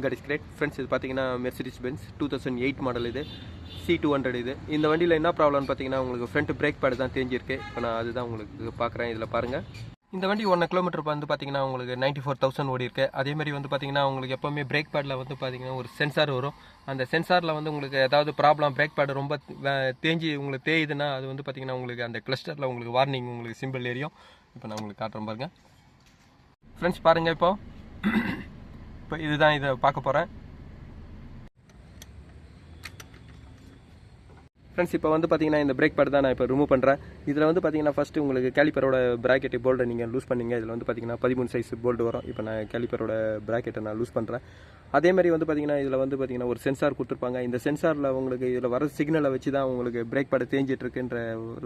God is great. Friends, இது பார்த்தீங்கன்னா Mercedes Benz 2008 model. இது C200. இது இந்த வண்டியில் என்ன ப்ராப்ளம்னு பார்த்தீங்கன்னா உங்களுக்கு ஃப்ரண்ட் பிரேக் பேடு தான் தேஞ்சிருக்கு. இப்போ நான் அதுதான் உங்களுக்கு பார்க்குறேன். இதில் பாருங்கள், இந்த வண்டி 1 கிலோமீட்டர் வந்து பார்த்தீங்கன்னா உங்களுக்கு 94,000 ஓடி இருக்குது. அதேமாதிரி வந்து பார்த்தீங்கன்னா உங்களுக்கு எப்போவுமே பிரேக் பேடில் வந்து பார்த்தீங்கன்னா ஒரு சென்சார் வரும். அந்த சென்சாரில் வந்து உங்களுக்கு ஏதாவது ப்ராப்ளம், பிரேக் பேடு ரொம்ப தேஞ்சி உங்களுக்கு தேயுதுன்னா அது வந்து பார்த்தீங்கன்னா உங்களுக்கு அந்த கிளஸ்டரில் உங்களுக்கு வார்னிங் உங்களுக்கு சிம்பிள் ஏரியும். இப்போ நான் உங்களுக்கு காட்டுறேன் பாருங்கள். ஃப்ரெண்ட்ஸ் பாருங்கள், இப்போ இதுதான் இதை பார்க்க போகிறேன். ஃப்ரெண்ட்ஸ், இப்போ வந்து பார்த்தீங்கன்னா இந்த பிரேக் பேட் தான் நான் இப்போ ரிமூவ் பண்ணுறேன். இதில் வந்து பார்த்தீங்கன்னா ஃபஸ்ட்டு உங்களுக்கு கேலிப்பரோட ப்ராக்கெட் போல்டை நீங்கள் லூஸ் பண்ணிங்க. இதில் வந்து பார்த்தீங்கன்னா 13 சைஸ் போல்டு வரும். இப்போ நான் கேலிப்பரோட ப்ராக்கெட்டை நான் லூஸ் பண்ணுறேன். அதேமாதிரி வந்து பார்த்தீங்கன்னா இதில் வந்து பார்த்தீங்கன்னா ஒரு சென்சார் கொடுத்துருப்பாங்க. இந்த சென்சாரில் உங்களுக்கு இதில் வர சிக்னலை வச்சு தான் உங்களுக்கு பிரேக் பேடு தேஞ்சிட்டு இருக்குன்ற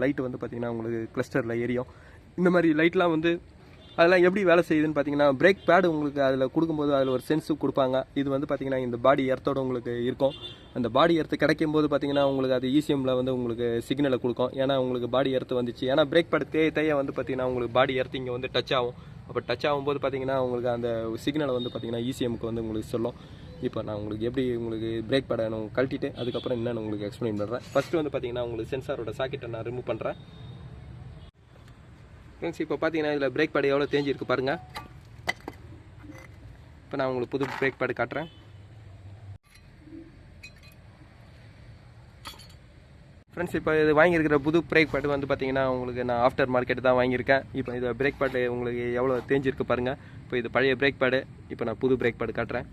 லைட்டு வந்து பார்த்தீங்கன்னா உங்களுக்கு கிளஸ்டரில் எரியும். இந்த மாதிரி லைட்லாம் வந்து அதெல்லாம் எப்படி வேலை செய்யுதுன்னு பார்த்தீங்கன்னா பிரேக் பேடு உங்களுக்கு அதில் கொடுக்கும்போது அதில் ஒரு சென்ஸு கொடுப்பாங்க. இது வந்து பார்த்தீங்கன்னா இந்த பாடி எர்த்தோடு உங்களுக்கு இருக்கும். அந்த பாடி எர்த்து கிடைக்கும் போது பார்த்தீங்கன்னா உங்களுக்கு அது ECMல வந்து உங்களுக்கு சிக்னலை கொடுக்கும். ஏன்னா உங்களுக்கு பாடி எர்த்து வந்துச்சு. ஏன்னா பிரேக் பேடு தேய வந்து பார்த்தீங்கன்னா உங்களுக்கு பாடி எர்த்து இங்கே வந்து டச் ஆகும். அப்போ டச் ஆகும்போது பார்த்தீங்கன்னா உங்களுக்கு அந்த சிக்னலை வந்து பார்த்தீங்கன்னா ECMக்கு வந்து உங்களுக்கு சொல்லும். இப்போ நான் உங்களுக்கு எப்படி உங்களுக்கு பிரேக் பேடை நான் கழட்டிட்டு அதுக்கப்புறம் என்னென்னு உங்களுக்கு எக்ஸ்பிளைன் பண்ணுறேன். ஃபஸ்ட்டு வந்து பார்த்தீங்கன்னா உங்களுக்கு சென்சாரோட சாக்கெட்டை நான் ரிமூவ் பண்ணுறேன். ஃப்ரெண்ட்ஸ், இப்போ பார்த்தீங்கன்னா இதில் பிரேக் பேடு எவ்வளோ தேஞ்சிருக்கு பாருங்கள். இப்போ நான் உங்களுக்கு புது பிரேக் பேடு காட்டுறேன். ஃப்ரெண்ட்ஸ், இப்போ இது வாங்கியிருக்கிற புது பிரேக் பேடு வந்து பார்த்தீங்கன்னா உங்களுக்கு நான் ஆஃப்டர் மார்க்கெட் தான் வாங்கியிருக்கேன். இப்போ இது பிரேக் பேடு உங்களுக்கு எவ்வளோ தேஞ்சிருக்கு பாருங்கள். இப்போ இது பழைய பிரேக் பேடு. இப்போ நான் புது பிரேக் பேடு காட்டுறேன்.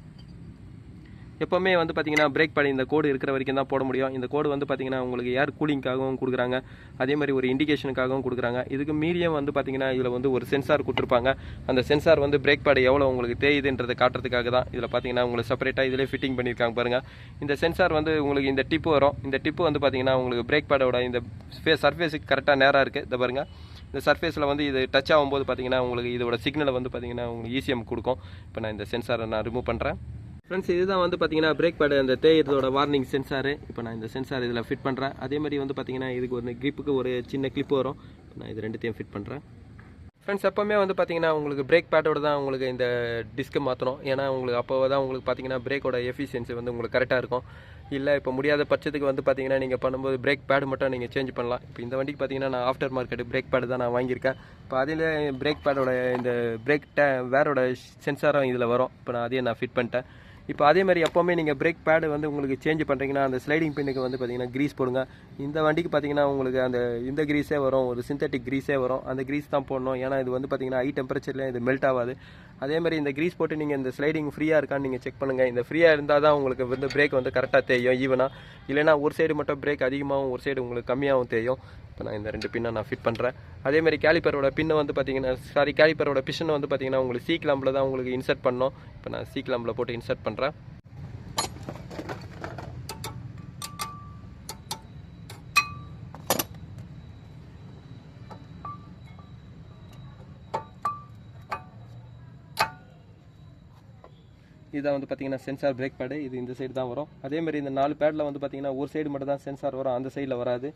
எப்போவுமே வந்து பார்த்தீங்கன்னா பிரேக் பேடு இந்த கோடு இருக்கிற வரைக்கும் தான் போட முடியும். இந்த கோடு வந்து பார்த்தீங்கன்னா உங்களுக்கு ஏர் கூலிங்காகவும் கொடுக்குறாங்க. அதே மாதிரி ஒரு இண்டிகேஷனுக்காகவும் கொடுக்குறாங்க. இதுக்கு மீடியம் வந்து பார்த்தீங்கன்னா இதில் வந்து ஒரு சென்சார் கொடுத்துருப்பாங்க. அந்த சென்சார் வந்து பிரேக் பேடு எவ்வளோ உங்களுக்கு தேயுதுன்றதை காட்டுறதுக்காக தான் இதில் பார்த்தீங்கன்னா உங்களுக்கு செப்பரேட்டாக இதிலே ஃபிட்டிங் பண்ணியிருக்காங்க பாருங்கள். இந்த சென்சார் வந்து உங்களுக்கு இந்த டிப்பு வரும். இந்த டிப்பு வந்து பார்த்தீங்கன்னா உங்களுக்கு பிரேக் பேடோட இந்த சர்ஃபேஸுக்கு கரெக்டாக நேராக இருக்குது. இதை பாருங்கள், இந்த சர்ஃபேஸில் வந்து இது டச் ஆகும்போது பார்த்தீங்கன்னா உங்களுக்கு இதோட சிக்னலை வந்து பார்த்தீங்கன்னா உங்களுக்கு ECM கொடுக்கும். இப்போ நான் இந்த சென்சாரை நான் ரிமூவ் பண்ணுறேன். ஃப்ரெண்ட்ஸ், இதுதான் வந்து பார்த்தீங்கன்னா பிரேக் பேடு அந்த தேயிறதோட வார்னிங் சென்சாரு. இப்போ நான் இந்த சென்சார் இதில் ஃபிட் பண்ணுறேன். அதே மாதிரி வந்து பார்த்தீங்கன்னா இதுக்கு ஒரு கிரிப்புக்கு ஒரு சின்ன கிளிப் வரும். நான் இது ரெண்டுத்தையும் ஃபிட் பண்ணுறேன். ஃப்ரெண்ட்ஸ், எப்போவுமே வந்து பார்த்தீங்கன்னா உங்களுக்கு பிரேக் பேடோட தான் உங்களுக்கு இந்த டிஸ்க்கு மாற்றணும். ஏன்னா உங்களுக்கு அப்போ தான் உங்களுக்கு பார்த்தீங்கன்னா பிரேக்கோட எஃபிஷியன்சி வந்து உங்களுக்கு கரெக்டாக இருக்கும். இல்லை இப்போ முடியாத பட்சத்துக்கு வந்து பார்த்தீங்கன்னா நீங்கள் பண்ணும்போது பிரேக் பேடு மட்டும் நீங்கள் சேஞ்ச் பண்ணலாம். இப்போ இந்த வண்டிக்கு பார்த்தீங்கன்னா நான் ஆஃப்டர் மார்க்கெட் பிரேக் பேடு தான் நான் வாங்கியிருக்கேன். இப்போ அதில் பிரேக் பேடோட இந்த பிரேக் வேரோட சென்சாரும் இதில் வரும். இப்போ நான் அதையும் நான் ஃபிட் பண்ணிட்டேன். இப்போ அதே மாதிரி எப்போவுமே நீங்கள் பிரேக் பேடு வந்து உங்களுக்கு சேஞ்ச் பண்ணுறீங்கன்னா அந்த ஸ்லைடிங் பின்னுக்கு வந்து பார்த்தீங்கன்னா க்ரீஸ் போடுங்க. இந்த வண்டிக்கு பார்த்தீங்கன்னா உங்களுக்கு அந்த இந்த க்ரீஸே வரும், ஒரு சிந்தட்டிக் க்ரீஸே வரும். அந்த க்ரீஸ் தான் போடணும். ஏன்னா இது வந்து பார்த்தீங்கன்னா ஹை டெம்பரேச்சர்லேயே இது மெல்ட் ஆகாது. அதே மாதிரி இந்த க்ரீஸ் போட்டு நீங்கள் இந்த ஸ்லைடிங் ஃப்ரீயாக இருக்கான்னு நீங்கள் செக் பண்ணுங்கள். இந்த ஃப்ரீயாக இருந்தால் தான் உங்களுக்கு வந்து பிரேக் வந்து கரெக்டாக தேயும் ஈவனாக. இல்லைனா ஒரு சைடு மட்டும் பிரேக் அதிகமாகவும் ஒரு சைடு உங்களுக்கு கம்மியாகவும் தேயும். இப்போ நான் இந்த 2 பின்னை நான் ஃபிட் பண்ணுறேன். அதேமாதிரி கேலிப்பரோட பின்னை வந்து பார்த்தீங்கன்னா கேலிப்பரோட பிஷனை வந்து பார்த்தீங்கன்னா உங்களுக்கு C கிளாம்பில் தான் உங்களுக்கு இன்சர்ட் பண்ணணும். இப்போ நான் C கிளாம்பில் போட்டு இன்சர்ட் பண்ணுறேன். இதான் வந்து பார்த்தீங்கன்னா சென்சார் பிரேக் பேடு. இது இந்த சைடு தான் வரும். அதேமாதிரி இந்த 4 பேடில் வந்து பார்த்தீங்கன்னா ஒரு சைடு மட்டும் தான் சென்சார் வரும், அந்த சைடில் வராது.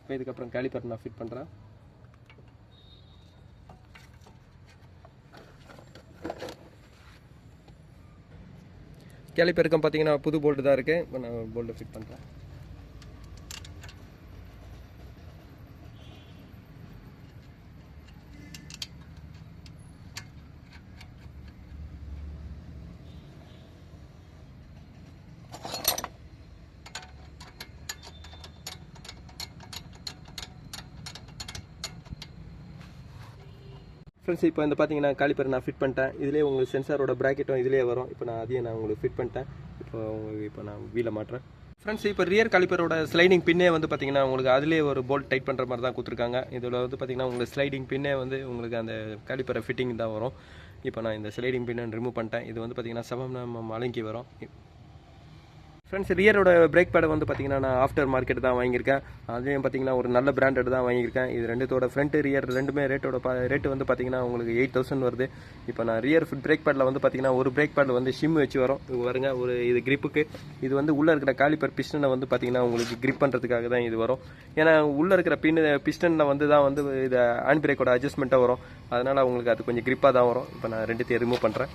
இப்போ இதுக்கப்புறம் கேலிப்பர் நான் ஃபிட் பண்ணுறேன். கேலிப்பருக்கும் பார்த்தீங்கன்னா புது போல்டு தான் இருக்குது. இப்போ நான் போல்டு ஃபிட் பண்ணுறேன். ஃப்ரெண்ட்ஸ், இப்போ வந்து பார்த்தீங்கன்னா காலிப்பர் நான் ஃபிட் பண்ணிட்டேன். இதிலே உங்களுக்கு சென்சாரோட ப்ராக்கெட்டும் இதிலே வரும். இப்போ நான் அதையும் நான் உங்களுக்கு ஃபிட் பண்ணிட்டேன். இப்போ நான் வீலை மாட்டுறேன். ஃப்ரெண்ட்ஸ், இப்போ ரியர் காலிப்பரோட ஸ்லைடிங் பின்னே வந்து பார்த்தீங்கன்னா உங்களுக்கு அதிலே ஒரு போல்ட் டைட் பண்ணுற மாதிரி தான் கொடுத்துருக்காங்க. இதில் வந்து பார்த்தீங்கன்னா உங்களுக்கு ஸ்லைடிங் பின்னே வந்து உங்களுக்கு அந்த காலிப்பரை ஃபிட்டிங் தான் வரும். இப்போ நான் இந்த ஸ்லைடிங் பின்னை ரிமூவ் பண்ணிட்டேன். இது வந்து பார்த்தீங்கன்னா 7 mm அலங்கி வரும். ஃப்ரெண்ட்ஸ், ரியரோட பிரேக் பேடை வந்து பார்த்தீங்கன்னா நான் ஆஃப்டர் மார்க்கெட் தான் வாங்கியிருக்கேன். அதையும் பார்த்தீங்கன்னா ஒரு நல்ல பிராண்டட் தான் வாங்கியிருக்கேன். இது ரெண்டுத்தோட ஃப்ரண்ட் ரியர் ரெண்டுமே ரேட்டு வந்து பார்த்தீங்கன்னா உங்களுக்கு 8000 வருது. இப்போ நான் ரியர் பிரேக் பேடில் வந்து பார்த்தீங்கன்னா ஒரு பிரேக் பேடில் வந்து ஷிம் வச்சு வரும். இது பாருங்க, ஒரு இது கிரிப்புக்கு இது வந்து உள்ளே இருக்கிற காலிப்பர் பிஸ்டனை வந்து பார்த்தீங்கன்னா உங்களுக்கு கிரிப் பண்ணுறதுக்காக தான் இது வரும். ஏன்னா உள்ளே இருக்கிற பிஸ்டனில் வந்து தான் வந்து இது ஹேண்ட் பிரேக்கோட அட்ஜஸ்ட்மெண்ட்டாக வரும். அதனால் உங்களுக்கு அது கொஞ்சம் கிரிப்பாக தான் வரும். இப்போ நான் ரெண்டுத்தையும் ரிமூவ் பண்ணுறேன்.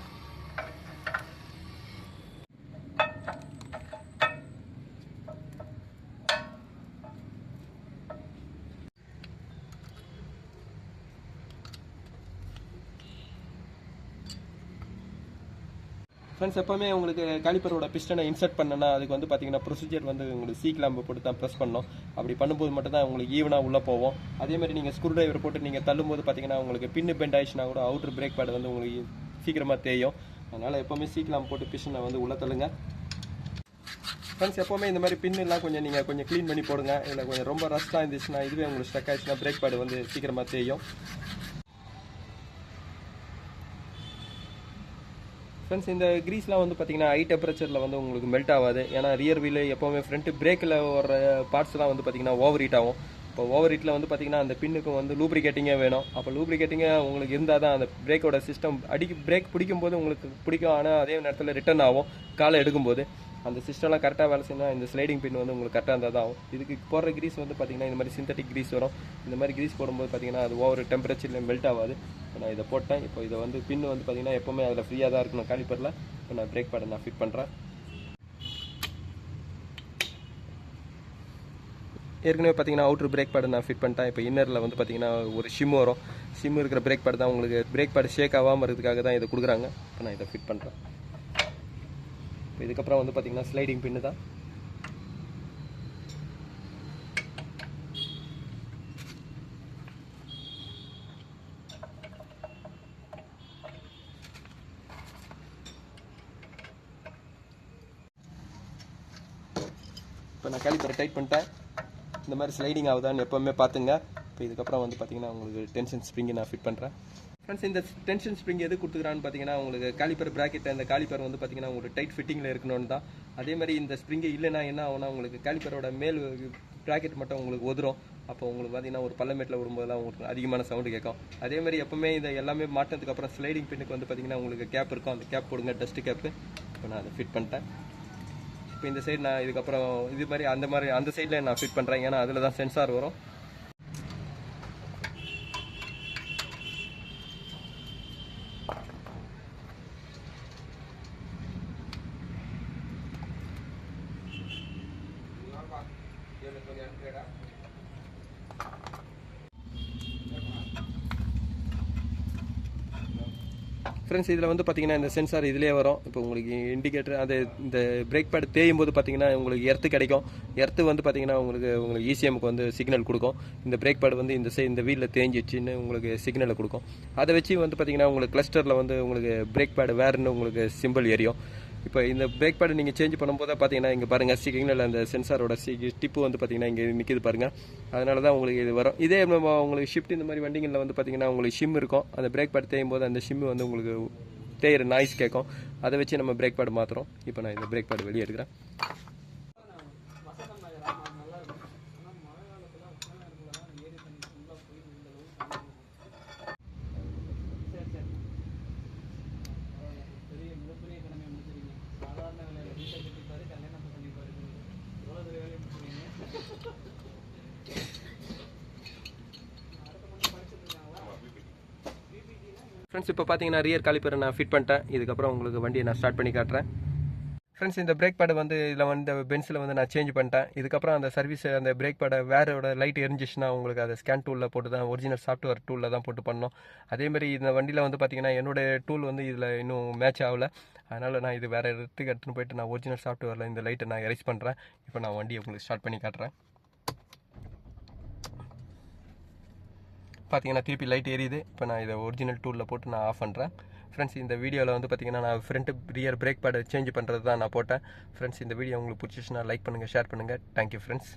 ஃப்ரெண்ட்ஸ், எப்போவுமே உங்களுக்கு காலிப்பரோட பிஸ்டனை இன்சர்ட் பண்ணனா அதுக்கு வந்து பார்த்தீங்கன்னா ப்ரொசீஜர் வந்து உங்களுக்கு சீ கிளாம்பு போட்டு தான் ப்ரெஸ் பண்ணணும். அப்படி பண்ணும்போது மட்டும் தான் உங்களுக்கு ஈவனாக உள்ளே போவோம். அதேமாதிரி நீங்கள் ஸ்க்ரூ டிரைவர் போட்டு நீங்கள் தள்ளும்போது பார்த்தீங்கன்னா உங்களுக்கு பின்னு பெண்ட் ஆயிடுச்சுன்னா கூட அவுட்ரு பிரேக் பேட் வந்து உங்களுக்கு சீக்கிரமாக தேயும். அதனால் எப்போவுமே சீ கிளாம்பு போட்டு பிஸ்டனை வந்து உள்ளே தள்ளுங்க. ஃப்ரெண்ட்ஸ், எப்போவுமே இந்த மாதிரி பின்னெல்லாம் நீங்கள் கொஞ்சம் க்ளீன் பண்ணி போடுங்க. இல்லை கொஞ்சம் ரொம்ப ரஸ்ட்டாக இருந்துச்சுன்னா இதுவே உங்களுக்கு ஸ்டக் ஆயிடுச்சுன்னா பிரேக் பேட் வந்து சீக்கிரமாக தேயும். ஃப்ரெண்ட்ஸ், இந்த கிரீஸ்லாம் வந்து பார்த்தீங்கன்னா ஹை டெம்பரேச்சரில் வந்து உங்களுக்கு மெல்ட் ஆகாது. ஏன்னா ரியர் வீல் எப்போவுமே ஃப்ரண்ட் பிரேக்கில் வர பார்ட்ஸ்லாம் வந்து பார்த்தீங்கன்னா ஓவர் ஹீட் ஆகும். இப்போ ஓவர் ஹீட்டில் வந்து பார்த்தீங்கன்னா அந்த பின்னுக்கு வந்து லூப்ரிகேட்டிங்கே வேணும். அப்போ லூப்ரிகேட்டிங்காக உங்களுக்கு இருந்தால் தான் அந்த பிரேக்கோட சிஸ்டம் பிரேக் பிடிக்கும்போது உங்களுக்கு பிடிக்கும். ஆனால் அதே நேரத்தில் ரிட்டர்ன் ஆகும் காலை எடுக்கும்போது. அந்த சிஸ்டம்லாம் கரெக்டாக வேலை செய்யணும். இந்த ஸ்லைடிங் பின் வந்து உங்களுக்கு கரெக்டாக இருந்தால் தான் ஆகும். இதுக்கு போடுற கிரீஸ் வந்து பார்த்தீங்கன்னா இந்த மாதிரி சிந்தட்டிக் கிரீஸ் வரும். இந்த மாதிரி கிரீஸ் போடும்போது பார்த்தீங்கன்னா அது ஓவர் டெம்பரேச்சரில் மெல்ட் ஆகாது. இப்போ நான் இதை போட்டேன். இப்போ இதை வந்து பின் வந்து பார்த்தீங்கன்னா எப்போவுமே அதில் ஃப்ரீயாக தான் இருக்கணும் காலிப்பரில். இப்போ நான் பிரேக் பேடை நான் ஃபிட் பண்ணுறேன். ஏற்கனவே பார்த்தீங்கன்னா அவுட்ரு பிரேக் பேடை நான் ஃபிட் பண்ணிட்டேன். இப்போ இன்னரில் வந்து பார்த்தீங்கன்னா ஒரு ஷிம் வரும். ஷிம் இருக்கிற பிரேக் பேட் தான் உங்களுக்கு பிரேக் பேட் ஷேக் ஆகாமல் இருக்கிறதுக்காக தான் இதை கொடுக்குறாங்க. இப்போ நான் இதை ஃபிட் பண்ணுறேன். இப்போ இதுக்கப்புறம் வந்து பார்த்தீங்கன்னா ஸ்லைடிங் பின்னு தான். இப்போ நான் காலிப்பரை டைட் பண்ணிட்டேன். இந்த மாதிரி ஸ்லைடிங் ஆகுதான்னு எப்போவுமே பார்த்துங்க. இப்போ இதுக்கப்புறம் வந்து பார்த்தீங்கன்னா உங்களுக்கு டென்ஷன் ஸ்ப்ரிங்கை நான் ஃபிட் பண்ணுறேன். ஃப்ரெண்ட்ஸ், இந்த டென்ஷன் ஸ்ப்ரிங் எது கொடுத்துக்கிறான்னு பார்த்தீங்கன்னா உங்களுக்கு காலிப்பர் ப்ராக்கெட் அந்த காலிப்பர் வந்து பார்த்தீங்கன்னா உங்களுக்கு டைட் ஃபிட்டிங்கில் இருக்கணும்னு தான். அதே மாதிரி இந்த ஸ்ப்ரிங்கு இல்லைன்னா என்ன ஆகும்னா உங்களுக்கு காலிப்பரோட மேல் ப்ராக்கெட் மட்டும் உங்களுக்கு ஒதுரும். அப்போ உங்களுக்கு பார்த்தீங்கன்னா ஒரு பள்ளமேட்டில் விடும்போதெல்லாம் உங்களுக்கு அதிகமான சவுண்டு கேட்கும். அதே மாதிரி எப்போவுமே இதை எல்லாமே மாட்டினதுக்கு அப்புறம் ஸ்லைடிங் பின்னுக்கு வந்து பார்த்தீங்கன்னா உங்களுக்கு கேப் இருக்கும். அந்த கேப் போடுங்க, டஸ்ட் கேப்பு. இப்போ நான் அதை ஃபிட் பண்ணிட்டேன். இப்போ இந்த சைடு நான் இதுக்கப்புறம் இது மாதிரி அந்த சைடில் நான் ஃபிட் பண்ணுறேன். ஏன்னா அதில் தான் சென்சார் வரும். ஃப்ரெண்ட்ஸ், இதில் வந்து பார்த்தீங்கன்னா இந்த சென்சார் இதிலே வரும். இப்போ உங்களுக்கு இண்டிகேட்டர் அது இந்த பிரேக் பேட் தேயும் போது பார்த்தீங்கன்னா உங்களுக்கு எர்த்து கிடைக்கும். எர்த்து வந்து பார்த்தீங்கன்னா உங்களுக்கு இசிஎம்க்கு வந்து சிக்னல் கொடுக்கும். இந்த பிரேக் பேட் வந்து இந்த வீலில் தேஞ்சிச்சுன்னு உங்களுக்கு சிக்னலை கொடுக்கும். அதை வச்சு வந்து பார்த்தீங்கன்னா உங்களுக்கு கிளஸ்டரில் வந்து உங்களுக்கு பிரேக் பேட் வேறுன்னு உங்களுக்கு சிம்பிள் எரியும். இப்போ இந்த பிரேக் பேட் நீங்கள் சேஞ்ச் பண்ணும்போது பார்த்தீங்கன்னா இங்கே பாருங்கள் சிக்னல் அந்த சென்சாரோட டிப்பு வந்து பார்த்தீங்கன்னா இங்கே நிற்கிது பாருங்கள். அதனால தான் உங்களுக்கு இது வரும். இதே உங்களுக்கு ஷிஃப்ட் இந்த மாதிரி வண்டிங்களில் வந்து பார்த்தீங்கன்னா உங்களுக்கு ஷிம் இருக்கும். அந்த பிரேக் பேட் தேயும் போது அந்த ஷிம் வந்து உங்களுக்கு தேயிற நாய்ஸ் கேட்கும். அதை வச்சு நம்ம பிரேக் பேட் மாற்றுறோம். இப்போ நான் இந்த பிரேக் பேட் வெளியே எடுக்கிறேன். ஃப்ரெண்ட்ஸ், இப்போ பார்த்தீங்கன்னா ரியர் காலிப்பரை நான் ஃபிட் பண்ணிட்டேன். இதுக்கப்புறம் உங்களுக்கு வண்டியை நான் ஸ்டார்ட் பண்ணி காட்டுறேன். ஃப்ரெண்ட்ஸ், இந்த பிரேக் பேடை வந்து இதில் வந்து பென்ஸில் வந்து நான் சேஞ்ச் பண்ணிட்டேன். இதுக்கப்புறம் அந்த சர்வீஸ் அந்த பிரேக் பேடை வேறோட லைட் எரிஞ்சிச்சுன்னா உங்களுக்கு அதை ஸ்கேன் டூலில் போட்டு தான் ஒரிஜினல் சாஃப்ட்வேர் டூலில் தான் போட்டு பண்ணோம். அதேமாதிரி இந்த வண்டியில் வந்து பார்த்தீங்கன்னா என்னோடய டூல் வந்து இதில் இன்னும் மேட்ச் ஆகலை. அதனால் நான் இது வேறு இடத்துக்கு எடுத்துன்னு போயிட்டு நான் ஒரிஜினல் சாஃப்ட்வேரில் இந்த லைட்டை நான் எரேஸ் பண்ணுறேன். இப்போ நான் வண்டியை உங்களுக்கு ஸ்டார்ட் பண்ணி காட்டுறேன். பார்த்தீங்கன்னா திருப்பி லைட் எரியுது. இப்போ நான் இதை ஒரிஜினல் டூலில் போட்டு நான் ஆஃப் பண்ணுறேன். ஃப்ரெண்ட்ஸ், இந்த வீடியோவில் வந்து பார்த்தீங்கன்னா நான் ஃப்ரண்ட் ரியர் பிரேக் பேடை சேஞ்ச் பண்ணுறது தான் நான் போட்டேன். ஃப்ரெண்ட்ஸ், இந்த வீடியோ உங்களுக்கு பிடிச்சிச்சுன்னா லைக் பண்ணுங்கள், ஷேர் பண்ணுங்கள். Thank you friends.